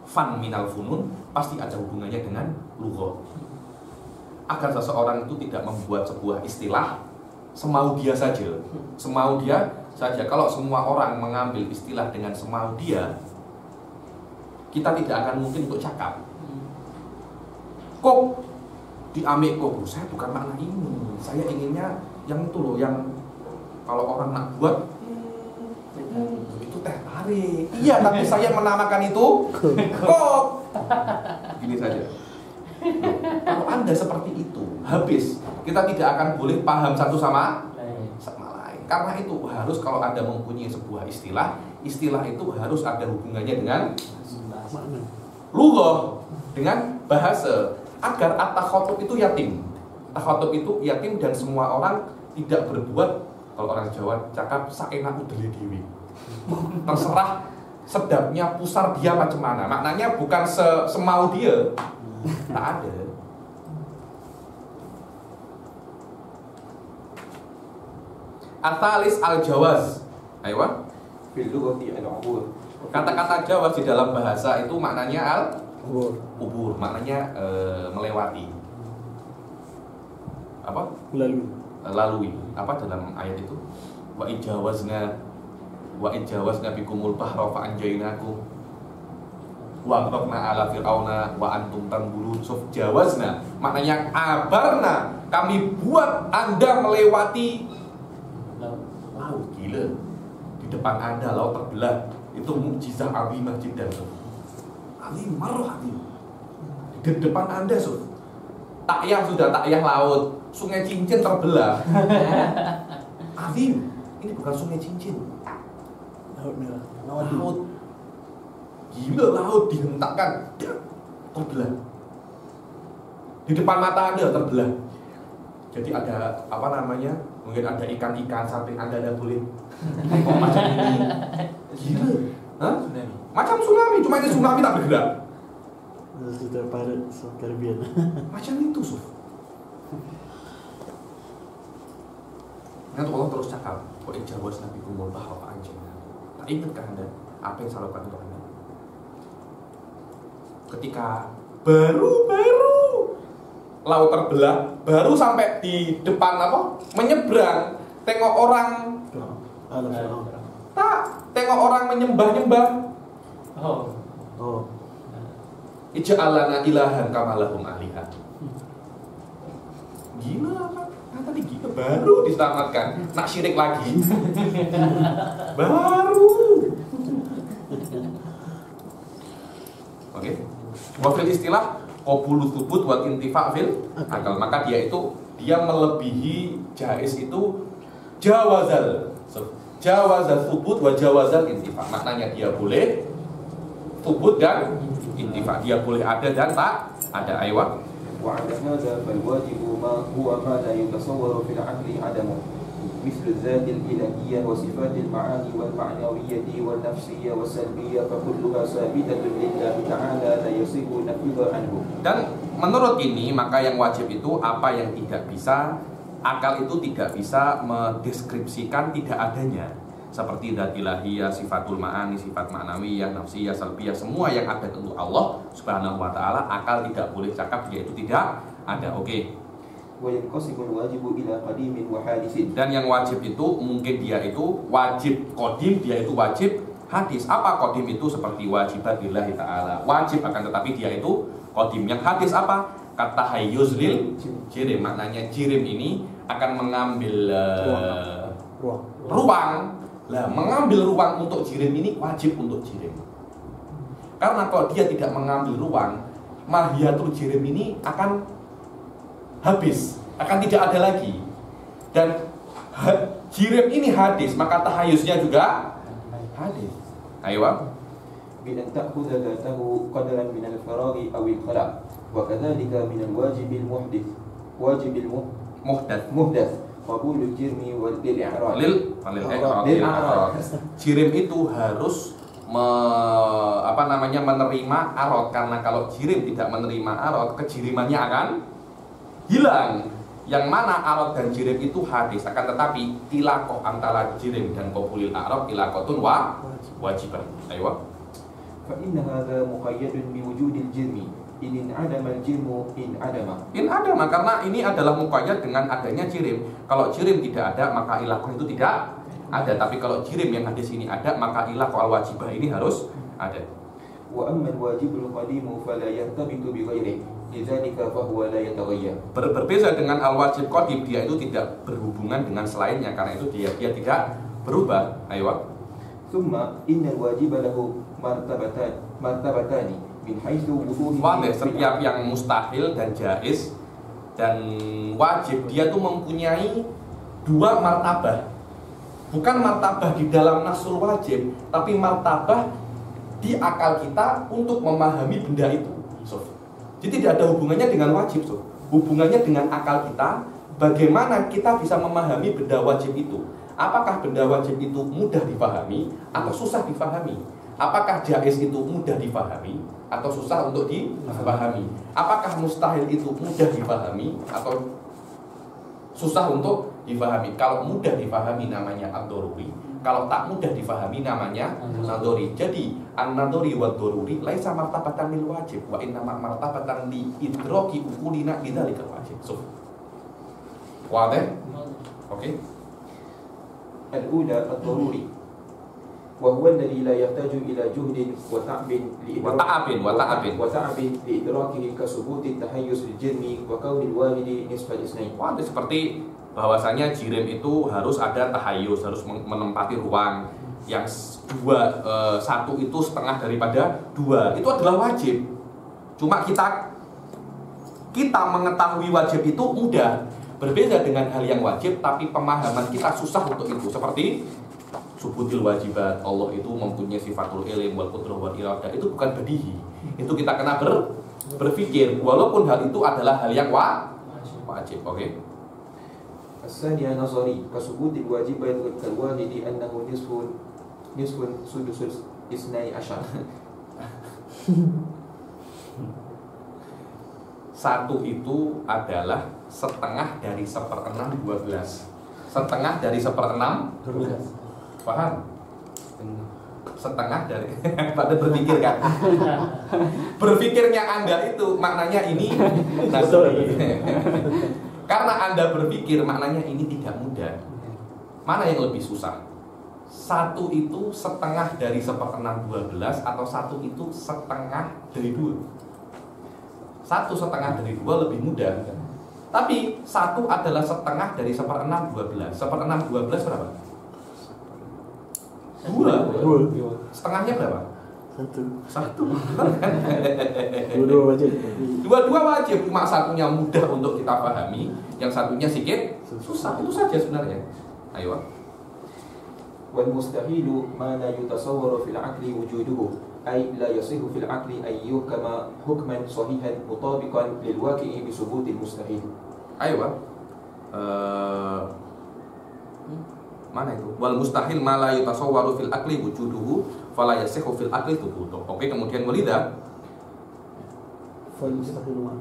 Speaker 2: fan minal funun pasti ada hubungannya dengan lughah. Agar seseorang itu tidak membuat sebuah istilah semau dia saja. Semau dia saja. Kalau semua orang mengambil istilah dengan semau dia, kita tidak akan mungkin untuk cakap. Kok diambil kok, saya bukan makna ini. Saya inginnya yang itu loh, yang kalau orang nak buat itu teh tarik. Iya, tapi saya menamakan itu kok. Gini saja. Kalau Anda seperti itu, habis. Kita tidak akan boleh paham satu sama lain. Karena itu harus kalau Anda mempunyai sebuah istilah, istilah itu harus ada hubungannya dengan lughah, dengan bahasa, agar at-takhatub itu yatim. Takhatub itu yatim dan semua orang tidak berbuat, kalau orang Jawa cakap saenak udele dewi. Terserah sedapnya pusar dia macam mana. Maknanya bukan semau dia. Tak ada. Atalis al-jawaz. Ayo.
Speaker 6: Fil lughati al-ubur.
Speaker 2: Kata-kata Jawa di dalam bahasa itu maknanya al-ubur, maknanya melewati. Apa? Lalui. Apa dalam ayat itu? Wa ijawazna Wa in jawazna bikumul bahra fa anjaynakum wa aghraqna ala fir'auna wa antum tanzurun. Jawazna maknanya abarna, kami buat Anda melewati laut. Gila, di depan Anda laut terbelah. Itu mukjizah azimah jiddan. Azim marah azim. Di depan Anda takyah sudah takyah laut, sungai cincin terbelah. Azim, ini bukan sungai cincin.
Speaker 4: Laut merah.
Speaker 2: Laut. Gila, laut dihentakkan, terbelah. Di depan mata Anda terbelah. Jadi ada apa namanya? Mungkin ada ikan-ikan samping Anda boleh. Kok macam ini? Gila. Hah? Macam tsunami, cuma ini tsunami tak bergerak.
Speaker 4: Sudah parit Karibia.
Speaker 2: Macam itu, Suf. Nanti Allah terus cakap, "Wa in jawazna bikumul bahra fa anjayna." Tak ingatkah Anda apa yang saya lakukan untuk Anda? Ketika baru laut terbelah, baru sampai di depan apa? Menyeberang, tengok orang tengok orang menyembah-nyembah.
Speaker 4: Oh.
Speaker 2: Ij'al lana ilahan kama lahum aliha. Gila apa? Nah, tadi gila baru diselamatkan, nak syirik lagi. Baru. Oke. Wafil istilah qabulu thubut wa intifa' fil akal. Maka dia melebihi jaiz itu jawazal thubut wa jawazal intifa'. Maknanya dia boleh thubut dan intifa'. Dia boleh ada dan tak ada. Aywa.
Speaker 6: وعلى هذا فالواجب هو ما لا يتصور في العقل عدمه مثل الذات الإلهية وصفات المعاني والمعنوية والنفسية والسلبية فكلها ثابتة لله تعالى لا يصح نفيها عنه.
Speaker 2: Dan menurut ini maka yang wajib itu apa yang tidak bisa, akal itu tidak bisa mendeskripsikan tidak adanya. Seperti zat ilahiyah, sifatul ma'ani, sifat ma'nawiyah, nafsiyah, salbiyah, semua yang ada untuk Allah Subhanahu wa taala, akal tidak boleh cakap dia itu tidak ada. Oke.
Speaker 6: وينقسم الواجب إلى قديم وحادث.
Speaker 2: Dan yang wajib itu mungkin dia itu wajib qadim, dia itu wajib hadis. Apa qadim itu? Seperti wajibat lillahi ta'ala, wajib, akan tetapi dia itu qadim. Yang hadis apa? Kata hayyuz lil jirim, maknanya jirim ini akan mengambil ruang. Lah, mengambil ruang untuk jirim ini wajib untuk jirim. Karena kalau dia tidak mengambil ruang, mahiyatul jirim ini akan habis, akan tidak ada lagi. Dan jirim ini hadis, maka tahayusnya juga hadis. Ayo.
Speaker 6: بأن تأخذ ذاته قدرا من الفراغ أو الخلاء وكذلك من الواجب المحدث محدث قبول الجرم للإعراض
Speaker 2: للإعراض. Jirim itu harus menerima arad, karena kalau jirim tidak menerima arad, kejirimannya akan hilang. Yang mana arad dan jirim itu hadis, akan tetapi tilaqah antara jirim dan qabulil arad tilaqatun wajibah. Ayo.
Speaker 6: فإن هذا مقيد بوجود الجرم in adama al-jirmu in adama,
Speaker 2: karena ini adalah muqayyad dengan adanya jirim. Kalau jirim tidak ada, maka ilaqah itu tidak ada. Tapi kalau jirim yang hadis ini ada, maka ilaqah al-wajibah ini harus ada.
Speaker 6: Wa amma al-wajibul qadimu fala yartabitu bi ghairihi lidzalika fa huwa la yataghayyar.
Speaker 2: Berbeza dengan al-wajib qadim, dia itu tidak berhubungan dengan selainnya, karena itu dia tidak berubah. Ayo.
Speaker 6: Tsumma innal wajiba lahu martabatani.
Speaker 2: Setiap yang mustahil dan jaiz dan wajib, dia tuh mempunyai dua martabah. Bukan martabah di dalam nasul wajib, tapi martabah di akal kita untuk memahami benda itu. Jadi tidak ada hubungannya dengan wajib. Hubungannya dengan akal kita, bagaimana kita bisa memahami benda wajib itu. Apakah benda wajib itu mudah dipahami atau susah dipahami? Apakah jaiz itu mudah dipahami atau susah untuk dipahami? Apakah mustahil itu mudah dipahami atau susah untuk dipahami? Kalau mudah dipahami namanya ad-daruri, kalau tak mudah dipahami namanya nadori. Jadi an-nadori wa ad-daruri laisa martabatan lil wajib wa inna martabatan li idraki ukulina bidzalika wajib. Wadah? Oke.
Speaker 6: Al-ula ad-daruri وهو الذي لا يحتاج إلى جهد وتعب لإدراكه كثبوت التحيز للجرم وكون الواحد نصف الاثنين.
Speaker 2: Wah, itu seperti bahwasanya jirim itu harus ada tahayus, harus menempati ruang yang dua, satu itu setengah daripada dua, itu adalah wajib. Cuma kita mengetahui wajib itu mudah, berbeda dengan hal yang wajib, tapi pemahaman kita susah untuk itu. Seperti subutul wajibat, Allah itu mempunyai sifatul ilm wal qudrah wal iradah, itu bukan badihi. Itu kita kena berpikir, walaupun hal itu adalah hal yang wajib. Oke.
Speaker 6: الثانية نظري كثبوت الواجبات كالواحد أنه نصف سدس اثني عشر.
Speaker 2: Satu itu adalah setengah dari 1/6 12. Setengah dari 1/6 12. Paham? Setengah dari pada berpikir kan? Berpikirnya Anda itu maknanya ini karena Anda berpikir maknanya ini tidak mudah. Mana yang lebih susah? Satu itu setengah dari 1/6 12 atau satu itu setengah dari 2? Satu setengah dari 2 lebih mudah. Tapi satu adalah setengah dari 1/6 12. 1/6 12 berapa? 2. Setengahnya berapa? 1.
Speaker 4: Dua-dua wajib.
Speaker 2: Dua-dua wajib, cuma satunya mudah untuk kita pahami, yang satunya sedikit susah. Itu saja sebenarnya. Ayo.
Speaker 6: والمستحيل ما لا يتصور في العقل وجوده أي لا يصح في العقل أن يحكم حكما صحيحا مطابقا للواقع بثبوت المستحيل.
Speaker 2: Ayo. Mana itu? Wal mustahil ma la yutasawwaru fil aqli wujuduhu fala yasihu fil aqli thubutuh. Oke, kemudian walida
Speaker 4: Fal mustahil ma.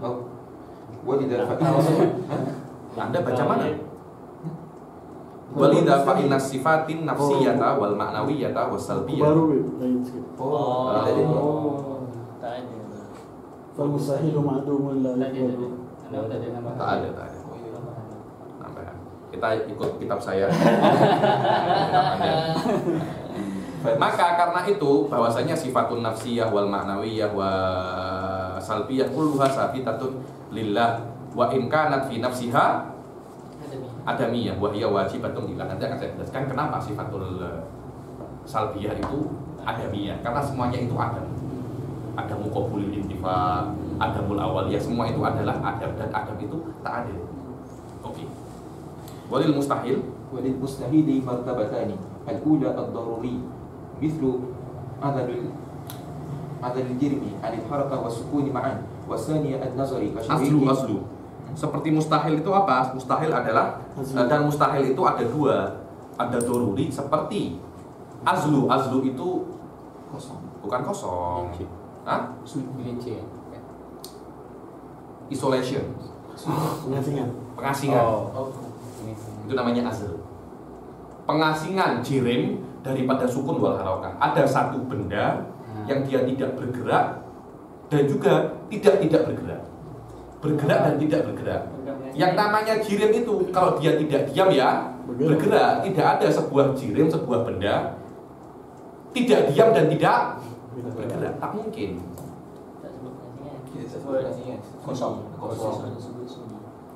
Speaker 6: ولذا
Speaker 2: Anda baca mana? Walida fa inna sifatin nafsiyata wal ma'nawiyata was salbiyah.
Speaker 4: Baru lain sikit.
Speaker 3: Tak ada.
Speaker 4: Fal mustahil ma'dumun la yakun.
Speaker 2: Tak ada. Nambahan. Kita ikut kitab saya. Maka karena itu bahwasanya sifatun nafsiyah wal ma'nawiyah wa salbiyah kulluha sabitatun lillah wa in kanat fi nafsiha adamiyah wa hiya wajibatun lillah. Nanti akan saya jelaskan kenapa sifatul salbiyah itu adamiyah, karena semuanya itu adam. Adamul qabulil intifa, adamul awaliyah, semua itu adalah adam, dan adam itu tak ada. Oke. Walil mustahil
Speaker 6: وللمستحيل مرتبتان الأولى الضروري مثل عدم الجرم عن الحركة والسكون معا والثانية النظري كشريك
Speaker 2: aslu. Seperti mustahil itu apa? Mustahil adalah dan mustahil itu ada dua. Ada doruri seperti azlu. Azlu itu
Speaker 6: kosong.
Speaker 2: bukan kosong. Hah? Isolation. Pengasingan. Itu namanya azl. Pengasingan jirim daripada sukun wal harakah. Ada satu benda yang dia tidak bergerak dan juga tidak bergerak. Bergerak dan tidak bergerak. Yang namanya jirim itu kalau dia tidak diam ya bergerak. Tidak ada sebuah jirim, sebuah benda tidak diam dan tidak bergerak. Tak mungkin.
Speaker 3: Kosong.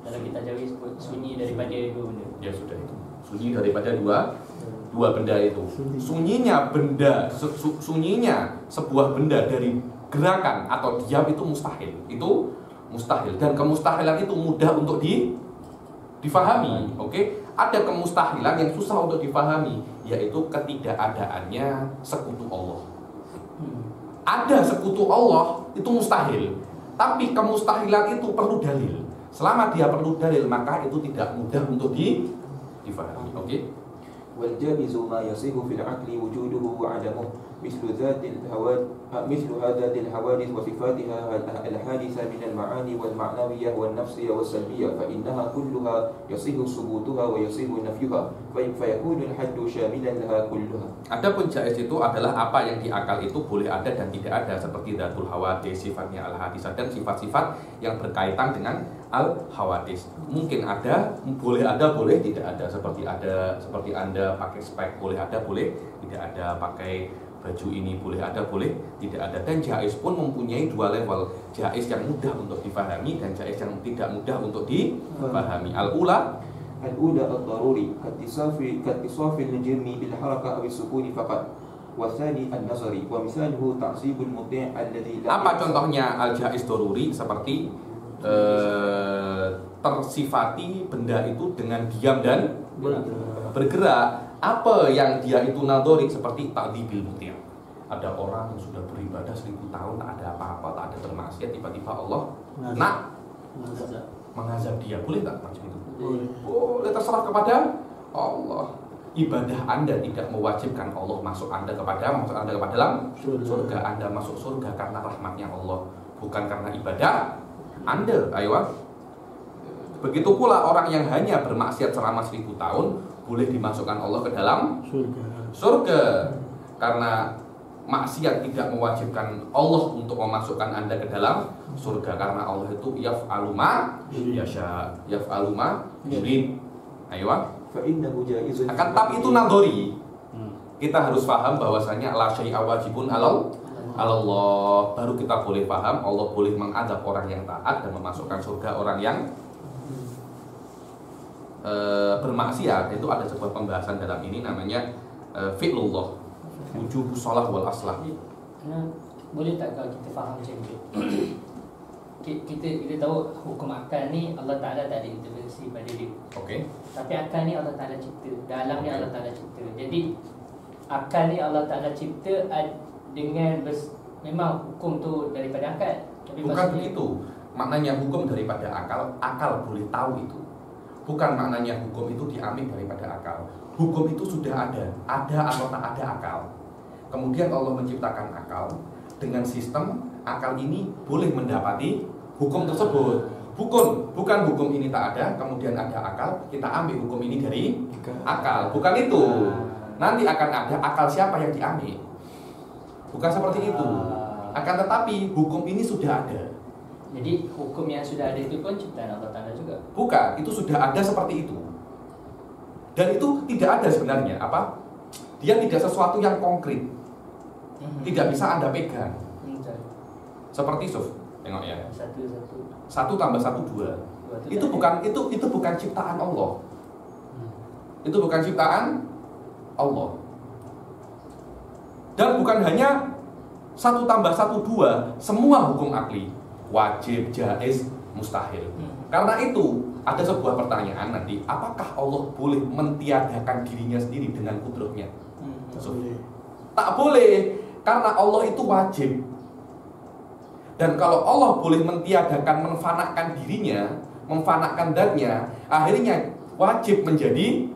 Speaker 3: Kalau kita jauhi sebut sunyi daripada dua benda.
Speaker 2: Ya sudah itu. Sunyi daripada dua benda itu. Sunyinya sebuah benda dari gerakan atau diam itu mustahil. Itu mustahil, dan kemustahilan itu mudah untuk difahami. Oke? Ada kemustahilan yang susah untuk difahami, yaitu ketidakadaannya sekutu Allah. Ada sekutu Allah itu mustahil, tapi kemustahilan itu perlu dalil. Selama dia perlu dalil, maka itu tidak mudah untuk difahami. Oke?
Speaker 6: والجائز ما يصح في العقل وجوده وعدمه مثل هذا الحوادث وصفاتها الحادثة من المعاني والمعنوية والنفسية والسلبية فإنها كلها يصح ثبوتها ويصح نفيها فيكون الحد شاملا لها كلها.
Speaker 2: Adapun jaiz itu adalah apa yang di akal itu boleh ada dan tidak ada, seperti datul hawadis, sifatnya al hadisah, dan sifat-sifat yang berkaitan dengan al hawadis. Mungkin ada, boleh tidak ada, seperti Anda pakai spek, boleh ada, boleh tidak ada, pakai baju ini boleh ada, boleh tidak ada. Dan jaiz pun mempunyai dua level, jaiz yang mudah untuk difahami dan jaiz yang tidak mudah untuk difahami. Al-ula
Speaker 6: الأولى الضروري كاتصاف النجم بالحركة أو السكون فقط. والثاني النظري ومثاله تعصيب المطيع الذي لا.
Speaker 2: Apa contohnya al-jaiz daruri? Seperti tersifati benda itu dengan diam dan bergerak. Apa yang dia itu nadori? Seperti ta'dzibil muti'. Ada orang yang sudah beribadah 1000 tahun, tak ada apa-apa, tak ada bermaksiat, tiba-tiba Allah mengazab dia. Boleh tak macam itu? Boleh, terserah kepada Allah. Ibadah Anda tidak mewajibkan Allah masuk Anda ke dalam surga. Anda masuk surga karena rahmatnya Allah, bukan karena ibadah Anda. Ayo. Begitu pula orang yang hanya bermaksiat selama 1000 tahun boleh dimasukkan Allah ke dalam surga. Karena maksiat tidak mewajibkan Allah untuk memasukkan Anda ke dalam surga, karena Allah itu yaf'alu ma yasha, yaf'alu ma yurid. Ayo. Akan tapi itu nadori. Kita harus paham bahwasanya la syai'a wajibun Allah. Baru kita boleh paham Allah boleh mengadab orang yang taat dan memasukkan surga orang yang bermaksiat. Itu ada sebuah pembahasan dalam ini, namanya fi'lullah, wujub shalah wal aslah.
Speaker 3: Boleh tak kalau kita faham macam tu? Kita tahu hukum akal ni Allah Ta'ala tak ada intervensi pada dia.
Speaker 2: Okey.
Speaker 3: Tapi akal ni Allah Ta'ala cipta. Dalam ni Allah Ta'ala cipta. Jadi akal ni Allah Ta'ala cipta dengan memang hukum tu daripada akal. Tapi
Speaker 2: bukan begitu. Maknanya hukum daripada akal boleh tahu itu. Bukan maknanya hukum itu diambil daripada akal. Hukum itu sudah ada atau tak ada akal. Kemudian Allah menciptakan akal dengan sistem akal ini boleh mendapati hukum tersebut. Bukan hukum ini tak ada, kemudian ada akal, kita ambil hukum ini dari akal. Bukan itu. Nanti akan ada akal siapa yang diambil. Bukan seperti itu. Akan tetapi hukum ini sudah ada.
Speaker 3: Jadi hukum yang sudah ada itu pun ciptaan Allah Ta'ala juga?
Speaker 2: Bukan, itu sudah ada seperti itu. Dan itu tidak ada sebenarnya. Apa? Dia tidak sesuatu yang konkret. Tidak bisa Anda pegang. Seperti Suf, tengok ya. 1 tambah 1 2. Itu bukan ciptaan Allah. Itu bukan ciptaan Allah. Dan bukan hanya 1 tambah 1 2, semua hukum akli, wajib, jaiz, mustahil. Karena itu ada sebuah pertanyaan nanti, apakah Allah boleh mentiadakan dirinya sendiri dengan kudratnya? Tak boleh, karena Allah itu wajib. Dan kalau Allah boleh mentiadakan, menfanakan dirinya, memfanakan zatnya, akhirnya wajib menjadi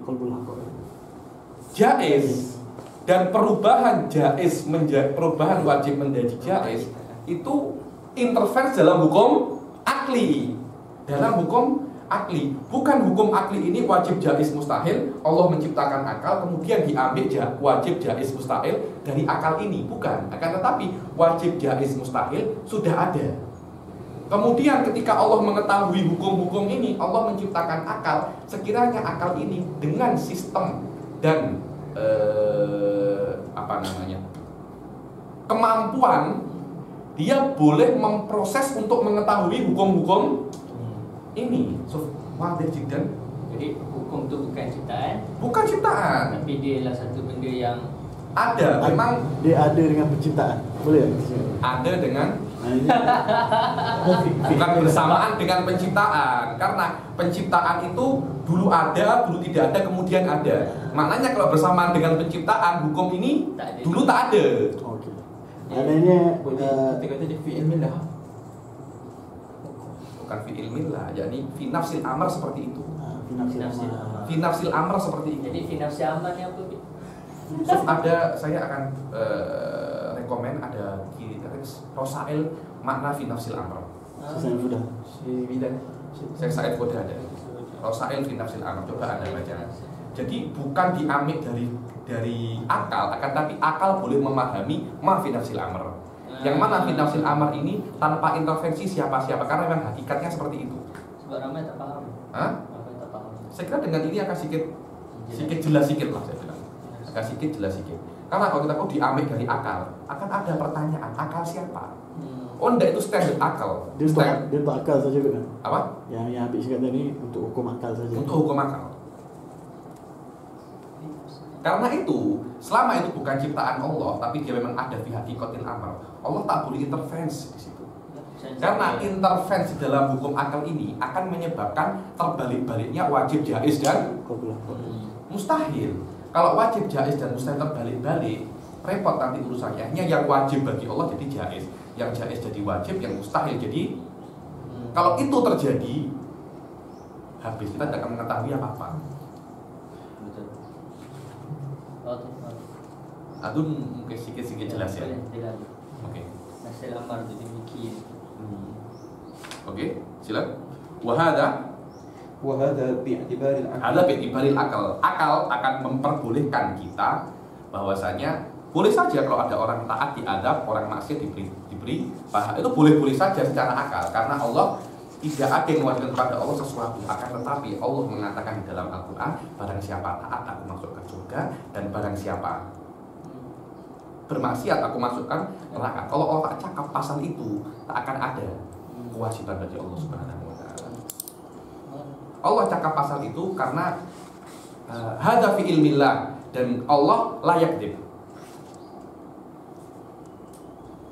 Speaker 2: jaiz. Dan perubahan jaiz perubahan wajib menjadi jaiz itu intervensi dalam hukum akli. Dalam hukum akli, bukan hukum akli ini wajib jaiz mustahil, Allah menciptakan akal kemudian diambil wajib jaiz mustahil dari akal ini, bukan. Akan tetapi wajib jaiz mustahil sudah ada. Kemudian ketika Allah mengetahui hukum-hukum ini, Allah menciptakan akal. Sekiranya akal ini dengan sistem dan kemampuan, dia boleh memproses untuk mengetahui hukum-hukum ini.
Speaker 3: Jadi hukum itu bukan ciptaan.
Speaker 2: Bukan ciptaan.
Speaker 3: Tapi dia adalah satu benda yang
Speaker 2: ada. Memang
Speaker 4: dia ada dengan penciptaan. Boleh?
Speaker 2: Ada dengan bukan bersamaan dengan penciptaan. Karena penciptaan itu dulu ada, dulu tidak ada, kemudian ada. Maknanya kalau bersamaan dengan penciptaan, hukum ini dulu tak ada.
Speaker 4: Okey. Adanya
Speaker 6: kita kata dia fi'il millah.
Speaker 2: Bukan fi'il millah, yakni fi nafsil amr seperti itu. Fi nafsil amr seperti itu.
Speaker 3: Jadi fi nafsil amr ni apa?
Speaker 2: Ada, saya akan rekomen ada Rosail makna fi nafsil amr.
Speaker 4: Saya sudah.
Speaker 2: Saya Said Koda ada. Rosail fi nafsil amr, coba Anda baca. Jadi bukan diambil dari akal, akan tapi akal boleh memahami ma fi nafsil amr. Yang mana fi nafsil amr ini tanpa intervensi siapa-siapa, karena memang hakikatnya seperti itu.
Speaker 3: Sebab ramai tak faham.
Speaker 2: Hah?
Speaker 3: Ramai tak faham.
Speaker 2: Saya kira dengan ini akan sedikit jelas sedikit lah saya bilang. Agak sedikit jelas sedikit. Karena kalau kita mau diambil dari akal, akan ada pertanyaan, akal siapa? Oh enggak, itu standar akal.
Speaker 7: Dia untuk akal saja kan?
Speaker 2: Apa?
Speaker 7: Yang Habib cakap tadi untuk hukum akal saja.
Speaker 2: Untuk hukum akal. Karena itu, selama itu bukan ciptaan Allah, tapi dia memang ada fi hakikatil amr, Allah tak boleh intervensi di situ. Karena intervensi dalam hukum akal ini akan menyebabkan terbalik-baliknya wajib, jaiz dan mustahil. Kalau wajib, jaiz dan mustahil terbalik-balik, repot nanti urusannya. Hanya yang wajib bagi Allah jadi jaiz, yang jaiz jadi wajib, yang mustahil jadi. Kalau itu terjadi, habis kita tidak akan mengetahui apa-apa. Adun mungkin sedikit jelas ya. Oke.
Speaker 3: Nafsil amar itu demikian.
Speaker 2: Oke, silakan. Wahada
Speaker 6: bi'tibaril aql.
Speaker 2: ada bi'tibaril akal. Akal akan memperbolehkan kita bahwasanya boleh saja kalau ada orang taat diadab, orang maksiat diberi pahala. Itu boleh-boleh saja secara akal, karena Allah tidak ada yang mewajibkan kepada Allah sesuatu. Akan tetapi Allah mengatakan di dalam Al-Quran, barang siapa taat aku masukkan surga, dan barang siapa bermaksiat aku masukkan neraka. Kalau Allah tak cakap pasal itu, tak akan ada kewajiban bagi Allah Subhanahu wa taala. Allah cakap pasal itu karena hadza fi ilmillah, dan Allah la yakdzib.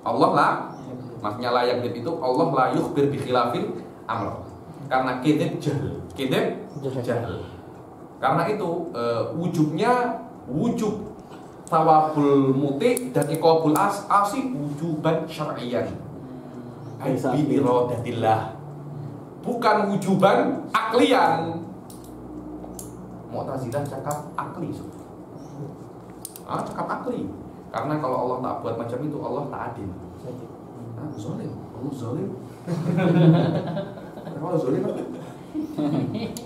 Speaker 2: Allah la, maksudnya la yakdzib itu Allah la yukhbir bi khilafil amr. Karena kedzib jahl. Kedzib jahl. Karena itu wujub thawabul muti dan iqabul asi wujuban syar'iyyan. Ai bi iradatillah. Bukan wujuban aklian. Mu'tazilah cakap akli. Cakap akli. Karena kalau Allah tak buat macam itu, Allah tak adil. Zalim. Allah zalim. Kalau zalim apa?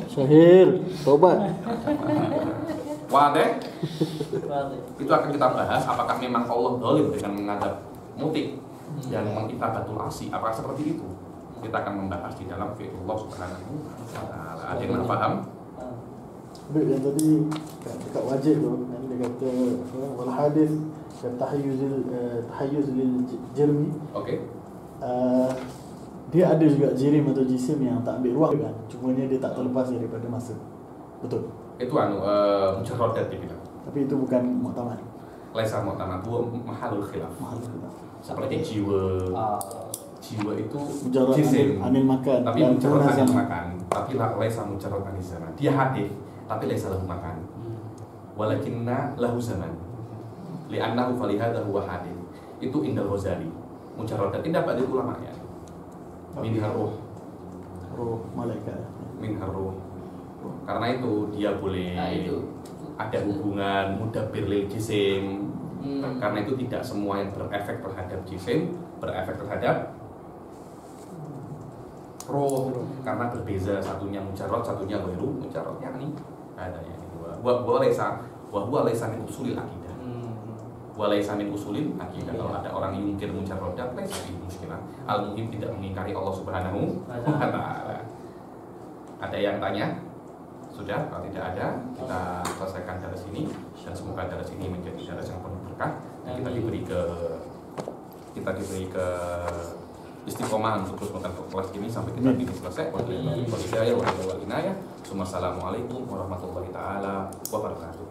Speaker 7: Syahir, tobat.
Speaker 2: Wadeh. Itu akan kita bahas apakah memang Allah zalim dengan mengadab muti yang mengitabatul asi, apakah seperti itu? Kita akan membahas di dalam fi'lullah subhanahu wa ta'ala. Ada yang paham?
Speaker 7: Baik, yang tadi dekat wajib tu, yang dia kata wal hadis tahayyuz lil jirmi.
Speaker 2: Okey.
Speaker 7: Dia ada juga jirim atau jisim yang tak ambil ruang kan. Cumanya dia tak terlepas daripada masa. Betul.
Speaker 2: Itu mujarradat dibilang.
Speaker 7: Tapi itu bukan muktamad.
Speaker 2: Laisa mu'tamad, huwa mahalul khilaf. Seperti jiwa. Jiwa itu
Speaker 7: mujarrad
Speaker 2: jisim,
Speaker 7: anil makan,
Speaker 2: tapi mujarrad anil makan. Tapi laisa mujarrad anil zaman. Dia hadir, tapi laisa lahu makan. Walakinna lahu zaman. Li'annahu falihadha huwa hadir. Itu Indal Ghazali. Mujarradat tidak pada ulama ya. Min harruh.
Speaker 7: Ruh malaikat.
Speaker 2: Min harruh. Karena itu dia boleh ada hubungan mudabbir lil jisim. Karena itu tidak semua yang berefek terhadap jisim berefek terhadap roh, karena berbeza, satunya mujarrad, satunya ghairu mujarrad. Yakni ada yang kedua. Wa laisa min usulil aqidah. Wa laisa min usulil aqidah. Kalau ada orang yang mungkir mujarradat, laisa fi muskilah. Al-muhim tidak mengingkari Allah Subhanahu wa taala. Ada yang tanya? Sudah, kalau tidak ada, kita selesaikan dari sini, dan semoga dari sini menjadi daras yang penuh berkah. Dan kita diberi ke istiqomah untuk terus melakukan kelas ini sampai kita bisa selesai. Wassalamualaikum warahmatullahi taala wabarakatuh.